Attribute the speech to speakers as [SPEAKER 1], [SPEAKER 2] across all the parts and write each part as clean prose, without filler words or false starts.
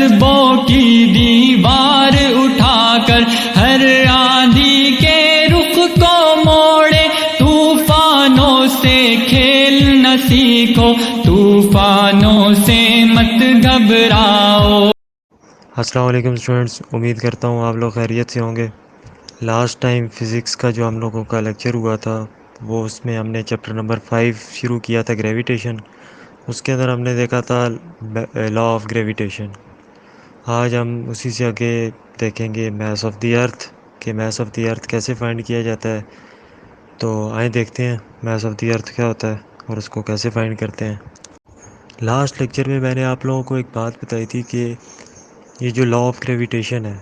[SPEAKER 1] अरबों की दीवार उठाकर हर आंधी के रुख को मोड़े। तूफानों से खेल न सीखो, तूफानों से मत घबराओ।
[SPEAKER 2] अस्सलाम वालेकुम स्टूडेंट्स, उम्मीद करता हूँ आप लोग खैरियत से होंगे। लास्ट टाइम फ़िज़िक्स का जो हम लोगों का लेक्चर हुआ था वो उसमें हमने चैप्टर नंबर 5 शुरू किया था, ग्रेविटेशन। उसके अंदर हमने देखा था लॉ ऑफ ग्रेविटेशन। आज हम उसी से आगे देखेंगे मास ऑफ द अर्थ, कि मास ऑफ द अर्थ कैसे फाइंड किया जाता है। तो आइए देखते हैं मास ऑफ द अर्थ क्या होता है और उसको कैसे फाइंड करते हैं। लास्ट लेक्चर में मैंने आप लोगों को एक बात बताई थी कि ये जो लॉ ऑफ ग्रेविटेशन है,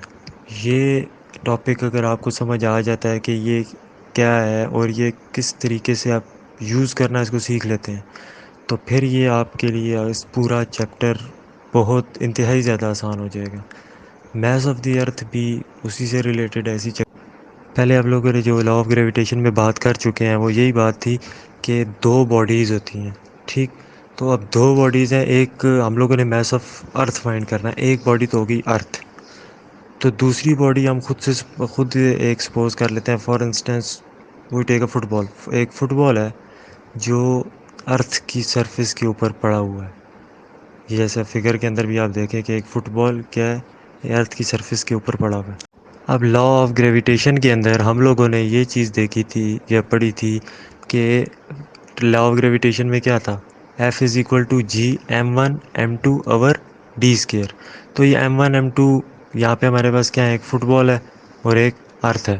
[SPEAKER 2] ये टॉपिक अगर आपको समझ आ जाता है कि ये क्या है और ये किस तरीके से आप यूज़ करना इसको सीख लेते हैं, तो फिर ये आपके लिए इस पूरा चैप्टर बहुत इंतहाई ज़्यादा आसान हो जाएगा। मास ऑफ द अर्थ भी उसी से रिलेटेड ऐसी पहले आप लोगों ने जो लॉ ऑफ ग्रेविटेशन में बात कर चुके हैं वो यही बात थी कि दो बॉडीज़ होती हैं, ठीक। तो अब दो बॉडीज़ हैं, एक हम लोगों ने मास ऑफ अर्थ फाइंड करना है। एक बॉडी तो होगी अर्थ, तो दूसरी बॉडी हम खुद एक सपोज कर लेते हैं। फॉर इंस्टेंस वो टेक अ फुटबॉल। एक फुटबॉल है जो अर्थ की सरफेस के ऊपर पड़ा हुआ है। ये जैसे फिगर के अंदर भी आप देखें कि एक फुटबॉल क्या है, ये अर्थ की सरफेस के ऊपर पड़ा हुआ है। अब लॉ ऑफ ग्रेविटेशन के अंदर हम लोगों ने ये चीज़ देखी थी या पढ़ी थी कि लॉ ऑफ ग्रेविटेशन में क्या था, F is equal to G m1 m2 over D square. तो ये m1 m2 यहाँ पे हमारे पास क्या है, एक फुटबॉल है और एक अर्थ है।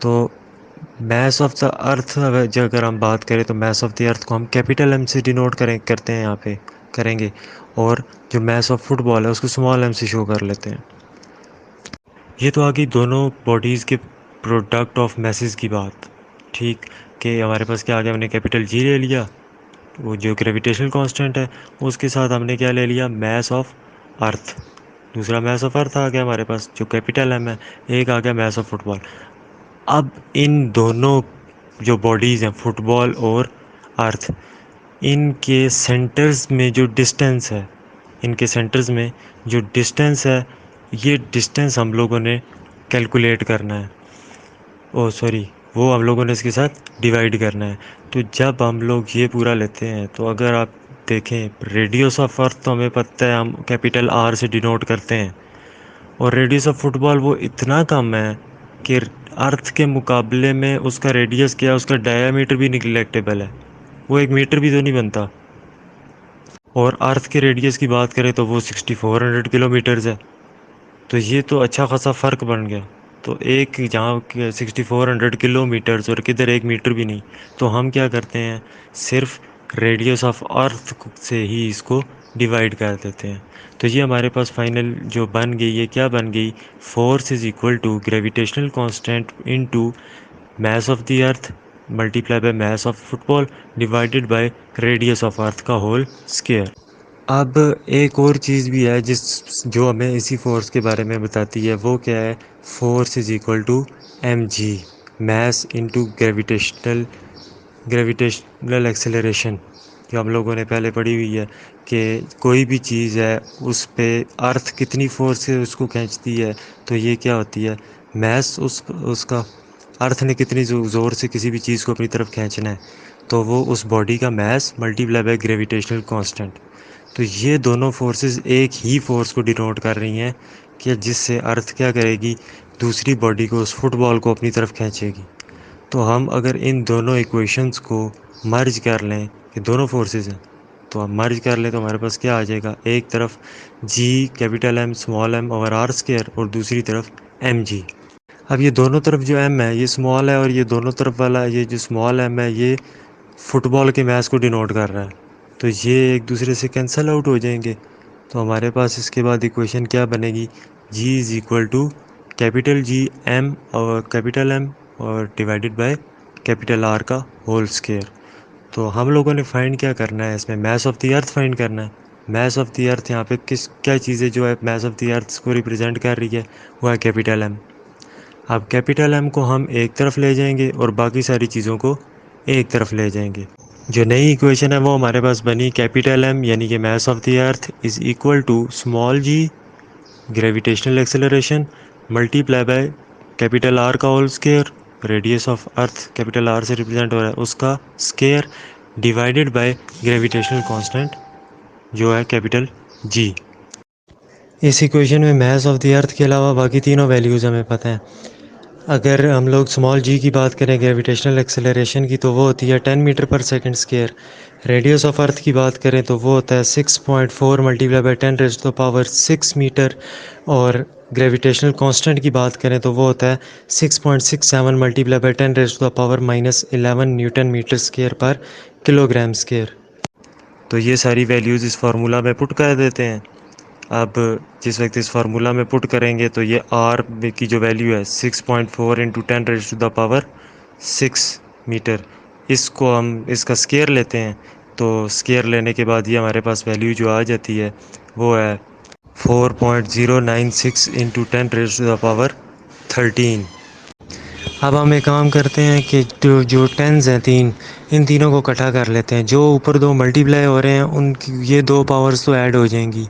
[SPEAKER 2] तो मास ऑफ द अर्थ अगर हम बात करें तो मास ऑफ द अर्थ को हम कैपिटल M से डिनोट करते हैं, यहाँ पे करेंगे। और जो मास ऑफ फुटबॉल है उसको स्मॉल m से शो कर लेते हैं। ये तो आ गई दोनों बॉडीज़ के प्रोडक्ट ऑफ मैसेज की बात, ठीक। कि हमारे पास क्या आ गया, हमने कैपिटल जी ले लिया, वो जो ग्रेविटेशनल कांस्टेंट है, उसके साथ हमने क्या ले लिया, मास ऑफ अर्थ। दूसरा मास ऑफ अर्थ आ गया हमारे पास जो कैपिटल एम है। एक आ गया मास ऑफ फुटबॉल। अब इन दोनों जो बॉडीज़ हैं, फुटबॉल और अर्थ, इनके सेंटर्स में जो डिस्टेंस है, इनके सेंटर्स में जो डिस्टेंस है, ये डिस्टेंस हम लोगों ने कैलकुलेट करना है। ओ सॉरी, वो हम लोगों ने इसके साथ डिवाइड करना है। तो जब हम लोग ये पूरा लेते हैं, तो अगर आप देखें रेडियस ऑफ अर्थ तो हमें पता है, हम कैपिटल आर से डिनोट करते हैं। और रेडियस ऑफ फुटबॉल वो इतना कम है कि अर्थ के मुकाबले में उसका रेडियस क्या है, उसका डायामीटर भी निगलेक्टेबल है, वो 1 मीटर भी तो नहीं बनता। और अर्थ के रेडियस की बात करें तो वो 6400 किलोमीटर्स है। तो ये तो अच्छा खासा फ़र्क बन गया। तो एक जहाँ 6400 किलोमीटर्स और किधर 1 मीटर भी नहीं। तो हम क्या करते हैं, सिर्फ रेडियस ऑफ अर्थ से ही इसको डिवाइड कर देते हैं। तो ये हमारे पास फाइनल जो बन गई, ये क्या बन गई, force is equal to gravitational constant into mass of the earth multiply by mass of football divided by radius of earth का होल स्क्वायर। अब एक और चीज़ भी है जो हमें इसी फोर्स के बारे में बताती है, वो क्या है, force is equal to mg, mass into gravitational acceleration, जो हम लोगों ने पहले पढ़ी हुई है कि कोई भी चीज़ है उस पे अर्थ कितनी फोर्स से उसको खींचती है, तो ये क्या होती है, मास उसका अर्थ ने कितनी ज़ोर से किसी भी चीज़ को अपनी तरफ खींचना है, तो वो उस बॉडी का मास मल्टीप्लाई बाय ग्रेविटेशनल कांस्टेंट। तो ये दोनों फोर्सेस एक ही फोर्स को डिनोट कर रही हैं कि जिससे अर्थ क्या करेगी, दूसरी बॉडी को, उस फुटबॉल को अपनी तरफ खींचेगी। तो हम अगर इन दोनों इक्वेशंस को मर्ज कर लें कि दोनों फोर्सेस हैं, तो हम मर्ज कर लें तो हमारे पास क्या आ जाएगा, एक तरफ G capital M small m over R square और दूसरी तरफ mg। अब ये दोनों तरफ जो m है ये स्मॉल है और ये दोनों तरफ वाला ये जो स्मॉल m है ये फुटबॉल के मैच को डिनोट कर रहा है। तो ये एक दूसरे से कैंसिल आउट हो जाएंगे। तो हमारे पास इसके बाद इक्वेशन क्या बनेगी, g is equal to capital G m और कैपिटल M और डिवाइडेड बाय कैपिटल R का होल स्क्वायर। तो हम लोगों ने फाइंड क्या करना है, इसमें mass of the earth find करना है। मास ऑफ द अर्थ यहाँ पे क्या चीज़ें जो है मास ऑफ द अर्थ को रिप्रेजेंट कर रही है, वो है कैपिटल M। अब कैपिटल M को हम एक तरफ ले जाएंगे और बाकी सारी चीज़ों को एक तरफ ले जाएंगे। जो नई इक्वेशन है वो हमारे पास बनी, कैपिटल M यानी कि mass of the earth is equal to small g gravitational acceleration multiply by capital R का whole square, radius of earth capital R से रिप्रेजेंट हो रहा है उसका square, divided by gravitational constant जो है कैपिटल जी। इस इक्वेशन में मास ऑफ द अर्थ के अलावा बाकी तीनों वैल्यूज़ हमें पता है। अगर हम लोग स्मॉल जी की बात करें ग्रेविटेशनल एक्सेलरेशन की तो वो होती है 10 मीटर पर second square. Radius of earth की बात करें तो वो होता है 6.4 multiply by 10 raise to the power 6 metre. और ग्रेविटेशनल कांस्टेंट की बात करें तो वो होता है 6.67 multiply by 10 raise to the power -11 newton metre square पर किलोग्राम स्क्वायर। तो ये सारी वैल्यूज़ इस फार्मूला में पुट कर देते हैं। अब जिस वक्त इस फार्मूला में पुट करेंगे तो ये आर की जो वैल्यू है 6.4 into 10 raise to the power 6 metre, इसको हम इसका स्केयर लेते हैं तो स्केयर लेने के बाद ये हमारे पास वैल्यू जो आ जाती है वो है 4.096 into 10 raise to the power 13। अब हम एक काम करते हैं कि जो टेंस हैं इन तीनों को इकट्ठा कर लेते हैं। जो ऊपर दो मल्टीप्लाई हो रहे हैं उनकी ये दो पावर्स तो ऐड हो जाएंगी,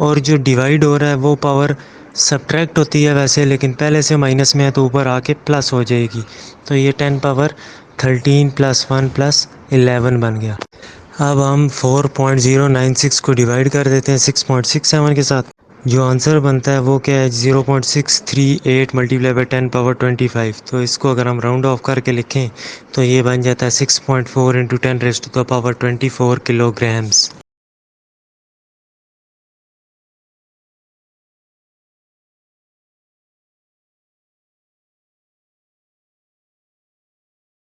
[SPEAKER 2] और जो डिवाइड हो रहा है वो पावर सब्ट्रैक्ट होती है वैसे, लेकिन पहले से माइनस में है तो ऊपर आके प्लस हो जाएगी। तो ये 10 पावर 13 + 1 + 11 बन गया। अब हम 4.096 को डिवाइड कर देते हैं 6.67 के साथ। जो आंसर बनता है वो क्या है 0.638 मल्टीप्लाई बाय 10 पावर 25। तो इसको अगर हम राउंड ऑफ करके लिखें तो ये बन जाता है 6.4 into 10 raise to the power 24 kilograms.